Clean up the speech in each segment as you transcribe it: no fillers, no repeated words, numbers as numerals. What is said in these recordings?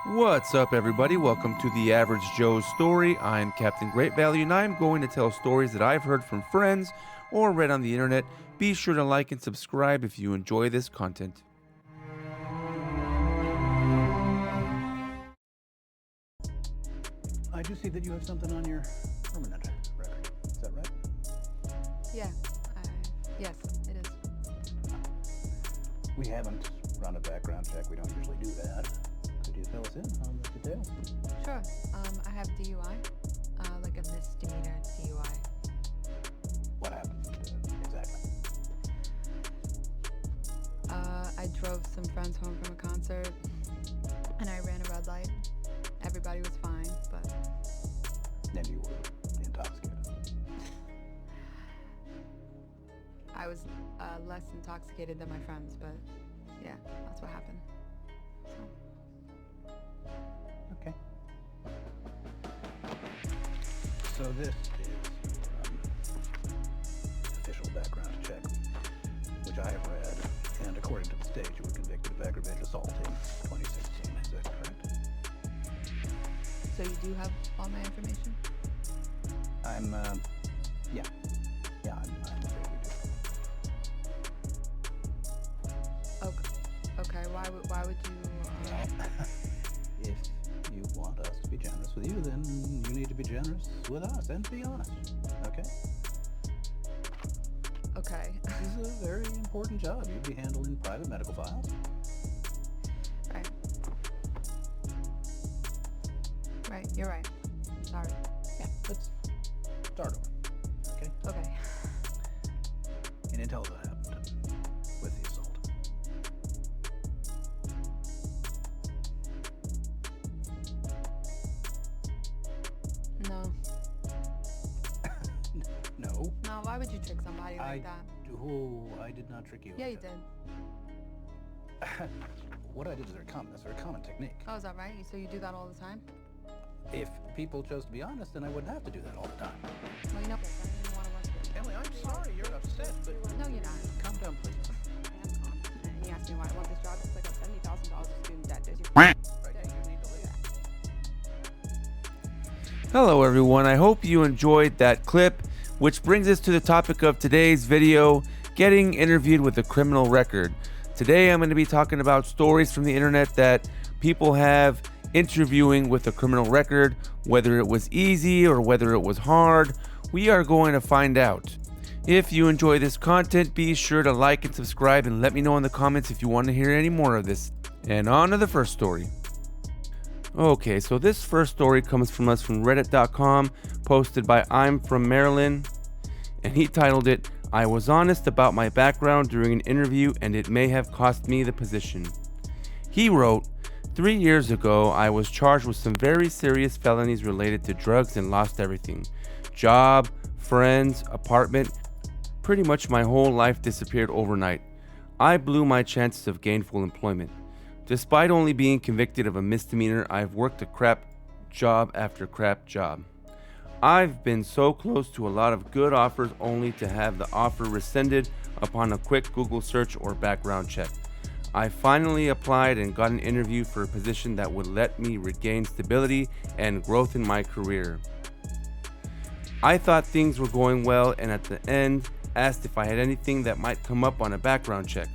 What's up, everybody? Welcome to the Average Joe's Story. I'm Captain Great Value, and I'm going to tell stories that I've heard from friends or read on the internet. Be sure to like and subscribe if you enjoy this content. I do see that you have something on your permanent record. Is that right? Yeah. Yes, it is. We haven't run a background check. We don't usually do that. Could you fill us in on the details? Sure. I have DUI, like a misdemeanor DUI. What happened exactly? I drove some friends home from a concert, and I ran a red light. Everybody was fine, but And you were intoxicated. I was less intoxicated than my friends. But yeah, that's what happened. So. Okay. So this is official background check, which I have read, and according to the state, you were convicted of aggravated assault in 2016. Is that correct? So you do have all my information? I'm afraid we do. Okay. Why would you? If you want us to be generous with you, then you need to be generous with us and be honest. Okay? Okay. This is a very important job. You'd be handling private medical files. Right. You're right. Sorry. Yeah, let's start over. Okay? Okay. You didn't tell us what happened with the assault. No. No. No. Why would you trick somebody like that? I did not trick you. Yeah, you did. What I did is very common. That's a very common technique. Oh, is that right? So you do that all the time? If people chose to be honest, then I wouldn't have to do that all the time. Well, you know, I didn't even want to work with you. Emily, I'm sorry you're upset, but No, you're not. calm down, please. And he asked me why I want this job. It's like a $70,000 student debt. There's your Right, you need to leave. Hello, everyone. I hope you enjoyed that clip, which brings us to the topic of today's video, getting interviewed with a criminal record. Today, I'm going to be talking about stories from the internet that people have interviewing with a criminal record, whether it was easy or whether it was hard. We are going to find out. If you enjoy this content, be sure to like and subscribe and let me know in the comments if you want to hear any more of this. And on to the first story. Okay, so this first story comes from us from reddit.com, posted by I'm from Maryland, and he titled it, "I was honest about my background during an interview and it may have cost me the position." He wrote, 3 years ago, I was charged with some very serious felonies related to drugs and lost everything. Job, friends, apartment. Pretty much my whole life disappeared overnight. I blew my chances of gainful employment. Despite only being convicted of a misdemeanor, I've worked a crap job after crap job. I've been so close to a lot of good offers only to have the offer rescinded upon a quick Google search or background check. I finally applied and got an interview for a position that would let me regain stability and growth in my career. I thought things were going well and at the end asked if I had anything that might come up on a background check.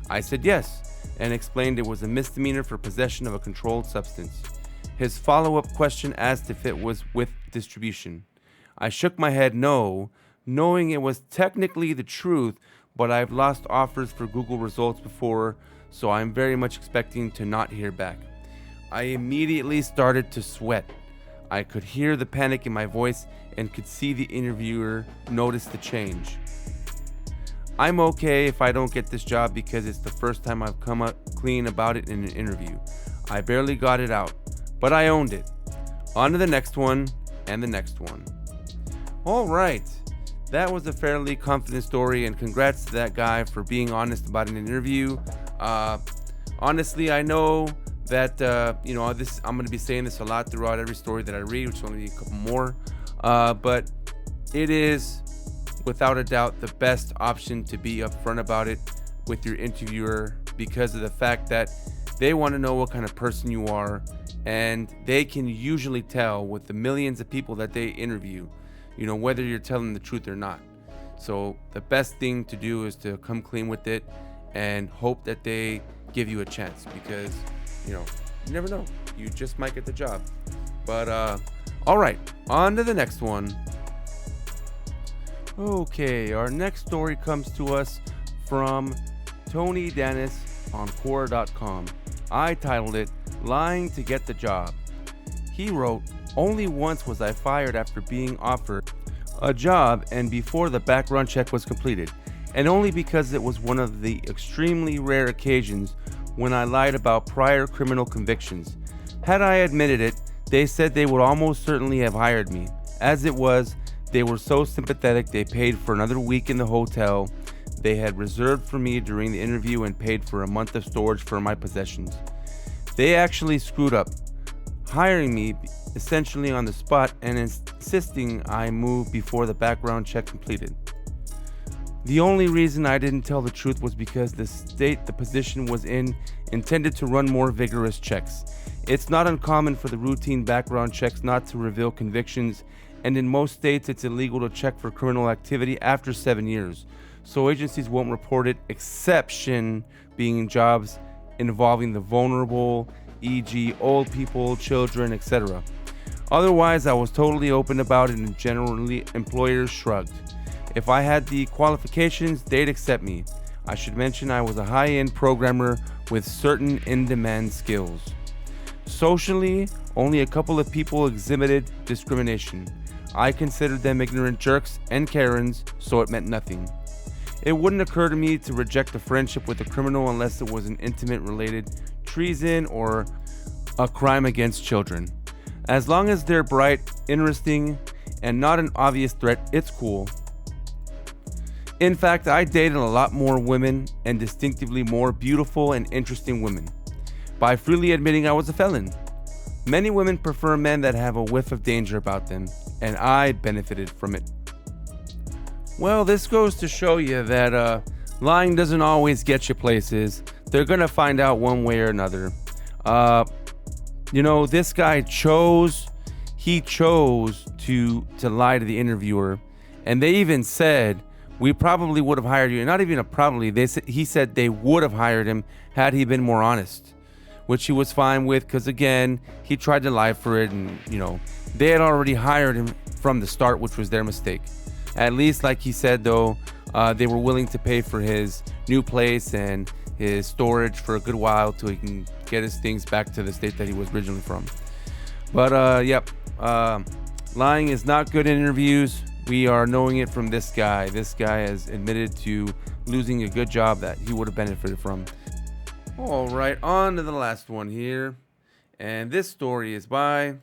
I said yes and explained it was a misdemeanor for possession of a controlled substance. His follow-up question asked if it was with distribution. I shook my head no, knowing it was technically the truth, but I've lost offers for Google results before, so I'm very much expecting to not hear back. I immediately started to sweat. I could hear the panic in my voice and could see the interviewer notice the change. I'm okay if I don't get this job because it's the first time I've come up clean about it in an interview. I barely got it out, but I owned it. On to the next one and the next one. All right, that was a fairly confident story, and congrats to that guy for being honest about an interview. Honestly, I know that this I'm going to be saying this a lot throughout every story that I read, which is only a couple more, but it is without a doubt the best option to be upfront about it with your interviewer because of the fact that They want to know what kind of person you are, and they can usually tell with the millions of people that they interview, whether you're telling the truth or not. So the best thing to do is to come clean with it and hope that they give you a chance, because you never know, you just might get the job. But all right, on to the next one. Okay, our next story comes to us from Tony Dennis on Quora.com. I titled it, "Lying to Get the Job." He wrote, "Only once was I fired after being offered a job and before the background check was completed, and only because it was one of the extremely rare occasions when I lied about prior criminal convictions. Had I admitted it, they said they would almost certainly have hired me. As it was, they were so sympathetic they paid for another week in the hotel they had reserved for me during the interview and paid for a month of storage for my possessions. They actually screwed up, hiring me essentially on the spot and insisting I move before the background check completed. The only reason I didn't tell the truth was because the state the position was in intended to run more vigorous checks. It's not uncommon for the routine background checks not to reveal convictions, and in most states it's illegal to check for criminal activity after 7 years, so agencies won't report it, exception being jobs involving the vulnerable, e.g. old people, children, etc. Otherwise, I was totally open about it and generally employers shrugged. If I had the qualifications, they'd accept me. I should mention I was a high-end programmer with certain in-demand skills. Socially, only a couple of people exhibited discrimination. I considered them ignorant jerks and Karens, so it meant nothing. It wouldn't occur to me to reject a friendship with a criminal unless it was an intimate related treason or a crime against children. As long as they're bright, interesting, and not an obvious threat, it's cool. In fact, I dated a lot more women, and distinctively more beautiful and interesting women, by freely admitting I was a felon. Many women prefer men that have a whiff of danger about them, and I benefited from it." Well, this goes to show you that lying doesn't always get you places. They're gonna find out one way or another. This guy chose to lie to the interviewer, and they even said, "We probably would have hired you." And not even a probably, he said they would have hired him had he been more honest, which he was fine with, because again, he tried to lie for it, and they had already hired him from the start, which was their mistake. At least, like he said though, they were willing to pay for his new place and his storage for a good while till he can get his things back to the state that he was originally from. But lying is not good in interviews. We are knowing it from this guy. This guy has admitted to losing a good job that he would have benefited from. All right, on to the last one here. And this story is by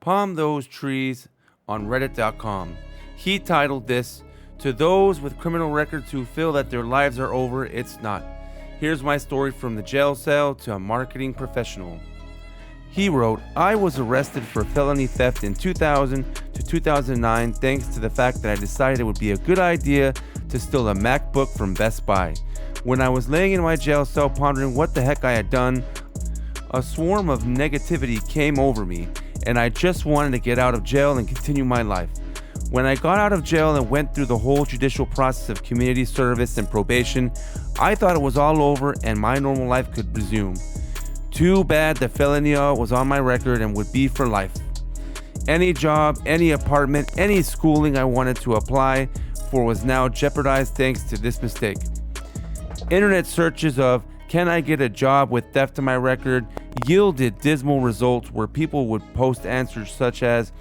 Palm Those Trees on Reddit.com. He titled this, "To those with criminal records who feel that their lives are over, it's not. Here's my story from the jail cell to a marketing professional." He wrote, "I was arrested for felony theft in 2000 to 2009 thanks to the fact that I decided it would be a good idea to steal a MacBook from Best Buy. When I was laying in my jail cell pondering what the heck I had done, a swarm of negativity came over me, and I just wanted to get out of jail and continue my life. When I got out of jail and went through the whole judicial process of community service and probation, I thought it was all over and my normal life could resume. Too bad the felony was on my record and would be for life. Any job, any apartment, any schooling I wanted to apply for was now jeopardized thanks to this mistake. Internet searches of 'Can I get a job with theft to my record?' yielded dismal results where people would post answers such as,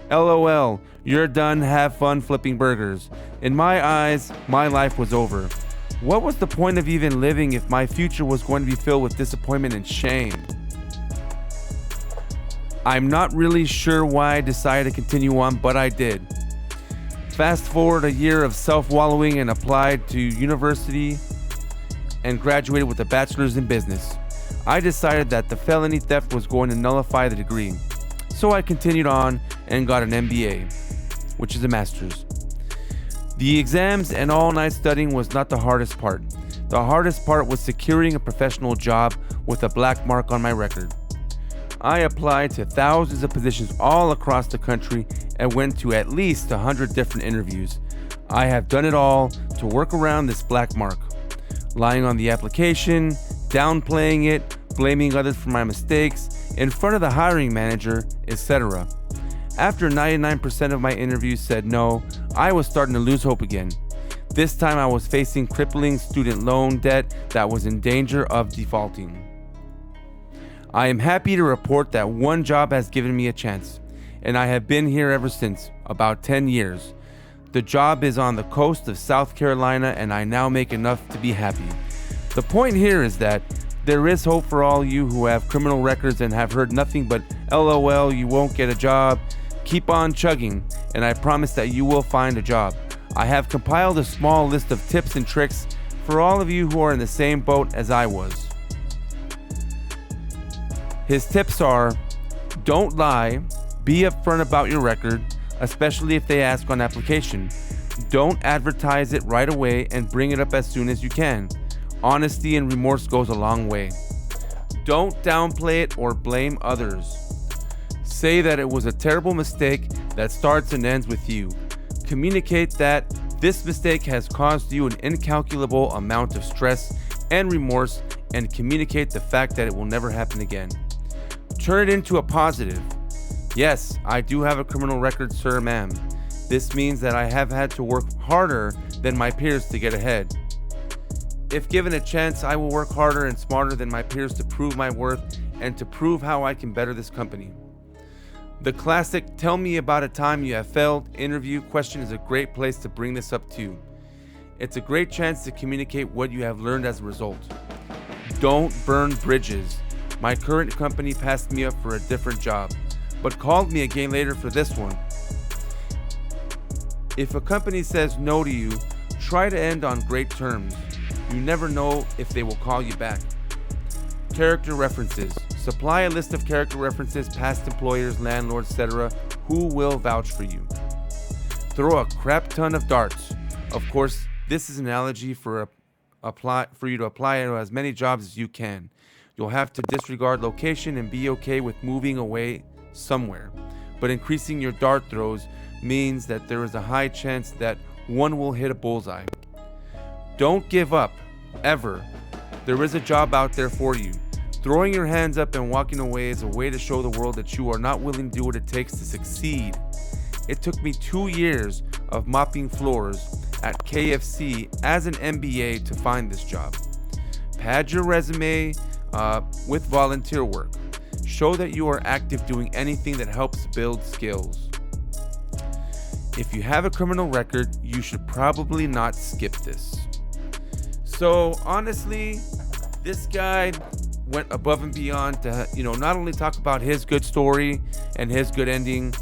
'LOL, you're done, have fun flipping burgers.' In my eyes, my life was over. What was the point of even living if my future was going to be filled with disappointment and shame? I'm not really sure why I decided to continue on, but I did. Fast forward a year of self-wallowing and applied to university and graduated with a bachelor's in business. I decided that the felony theft was going to nullify the degree. So I continued on and got an MBA, which is a master's. The exams and all-night studying was not the hardest part. The hardest part was securing a professional job with a black mark on my record. I applied to thousands of positions all across the country and went to at least 100 different interviews. I have done it all to work around this black mark. Lying on the application, downplaying it, blaming others for my mistakes, in front of the hiring manager, etc. After 99% of my interviews said no, I was starting to lose hope again. This time I was facing crippling student loan debt that was in danger of defaulting. I am happy to report that one job has given me a chance, and I have been here ever since, about 10 years. The job is on the coast of South Carolina, and I now make enough to be happy. The point here is that there is hope for all you who have criminal records and have heard nothing but LOL, you won't get a job. Keep on chugging, and I promise that you will find a job. I have compiled a small list of tips and tricks for all of you who are in the same boat as I was. His tips are: don't lie, be upfront about your record, especially if they ask on application. Don't advertise it right away and bring it up as soon as you can. Honesty and remorse goes a long way. Don't downplay it or blame others. Say that it was a terrible mistake that starts and ends with you. Communicate that this mistake has caused you an incalculable amount of stress and remorse, and communicate the fact that it will never happen again. Turn it into a positive. Yes, I do have a criminal record, sir, ma'am. This means that I have had to work harder than my peers to get ahead. If given a chance, I will work harder and smarter than my peers to prove my worth and to prove how I can better this company. The classic "tell me about a time you have failed" interview question is a great place to bring this up too. It's a great chance to communicate what you have learned as a result. Don't burn bridges. My current company passed me up for a different job, but called me again later for this one. If a company says no to you, try to end on great terms. You never know if they will call you back. Character references. Supply a list of character references, past employers, landlords, etc., who will vouch for you. Throw a crap ton of darts. Of course, this is an analogy for you to apply to as many jobs as you can. You'll have to disregard location and be okay with moving away somewhere. But increasing your dart throws means that there is a high chance that one will hit a bullseye. Don't give up, ever. There is a job out there for you. Throwing your hands up and walking away is a way to show the world that you are not willing to do what it takes to succeed. It took me 2 years of mopping floors at KFC as an MBA to find this job. Pad your resume with volunteer work. Show that you are active doing anything that helps build skills. If you have a criminal record, you should probably not skip this. So honestly, this guy went above and beyond to, not only talk about his good story and his good ending,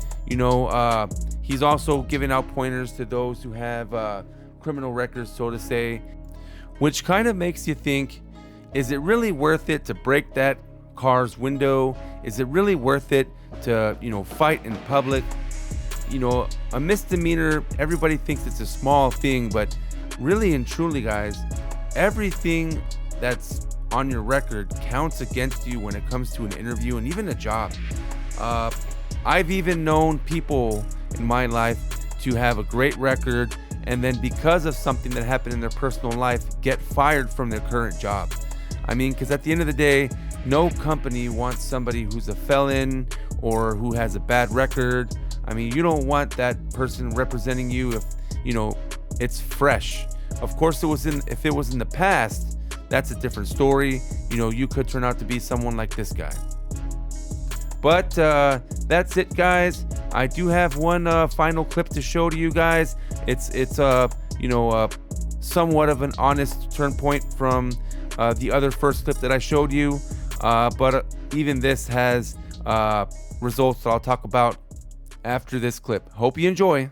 he's also giving out pointers to those who have criminal records, so to say, which kind of makes you think, is it really worth it to break that car's window? Is it really worth it to, fight in public? A misdemeanor, everybody thinks it's a small thing, but really and truly, guys, everything that's on your record counts against you when it comes to an interview and even a job. I've even known people in my life to have a great record and then because of something that happened in their personal life get fired from their current job. Because at the end of the day, no company wants somebody who's a felon or who has a bad record. You don't want that person representing you if, it's fresh. Of course, if it was in the past, that's a different story. You could turn out to be someone like this guy. But that's it, guys. I do have one final clip to show to you guys. It's somewhat of an honest turn point from the other first clip that I showed you. But even this has results that I'll talk about after this clip. Hope you enjoy.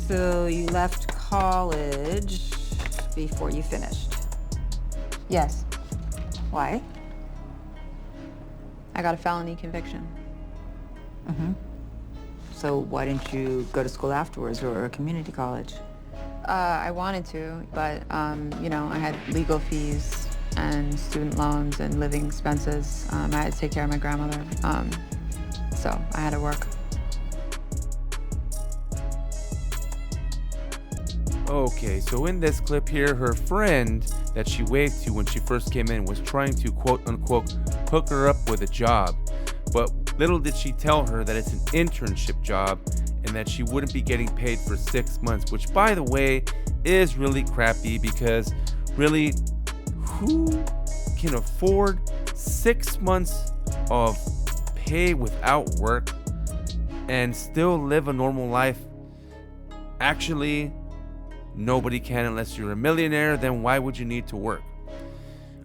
So you left college before you finished? Yes, Why? I got a felony conviction. So why didn't you go to school afterwards or a community college? I wanted to, but you know, I had legal fees and student loans and living expenses. I had to take care of my grandmother, so I had to work. Okay, so in this clip here, her friend that she waved to when she first came in was trying to quote unquote hook her up with a job. But little did she tell her that it's an internship job and that she wouldn't be getting paid for 6 months, which by the way is really crappy because really, who can afford 6 months of pay without work and still live a normal life? Actually, nobody can unless you're a millionaire. Then why would you need to work?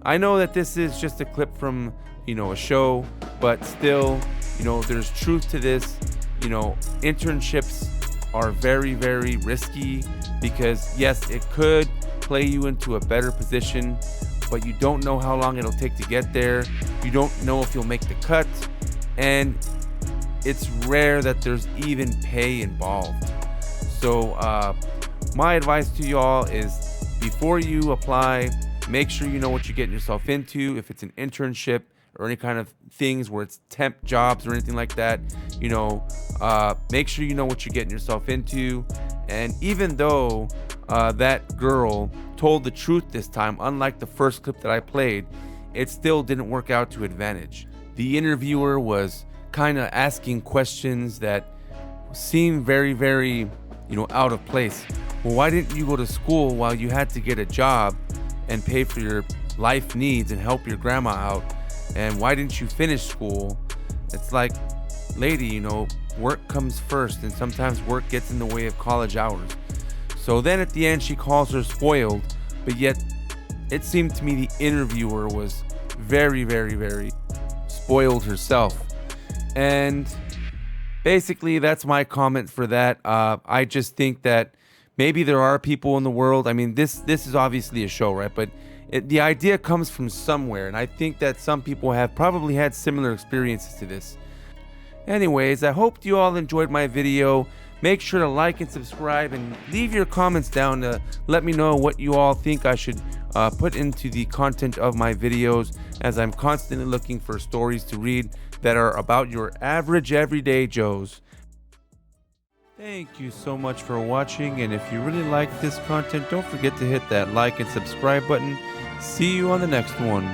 I know that this is just a clip from, you know, a show, but still, you know, there's truth to this. You know, internships are very, very risky because yes, it could play you into a better position, but you don't know how long it'll take to get there. You don't know if you'll make the cut, and it's rare that there's even pay involved. So my advice to y'all is before you apply, make sure you know what you're getting yourself into. If it's an internship or any kind of things where it's temp jobs or anything like that, you know, make sure you know what you're getting yourself into. And even though that girl told the truth this time, unlike the first clip that I played, it still didn't work out to advantage. The interviewer was kind of asking questions that seemed very, very, you know, out of place. Well, why didn't you go to school while you had to get a job and pay for your life needs and help your grandma out? And why didn't you finish school? It's like, lady, you know, work comes first, and sometimes work gets in the way of college hours. So then at the end, she calls her spoiled, but yet it seemed to me the interviewer was very, very, very spoiled herself. And basically, that's my comment for that. I just think that maybe there are people in the world. I mean, this is obviously a show, right? But the idea comes from somewhere, and I think that some people have probably had similar experiences to this. Anyways, I hope you all enjoyed my video. Make sure to like and subscribe and leave your comments down to let me know what you all think I should put into the content of my videos, as I'm constantly looking for stories to read that are about your average everyday Joes. Thank you so much for watching, and if you really like this content, don't forget to hit that like and subscribe button. See you on the next one.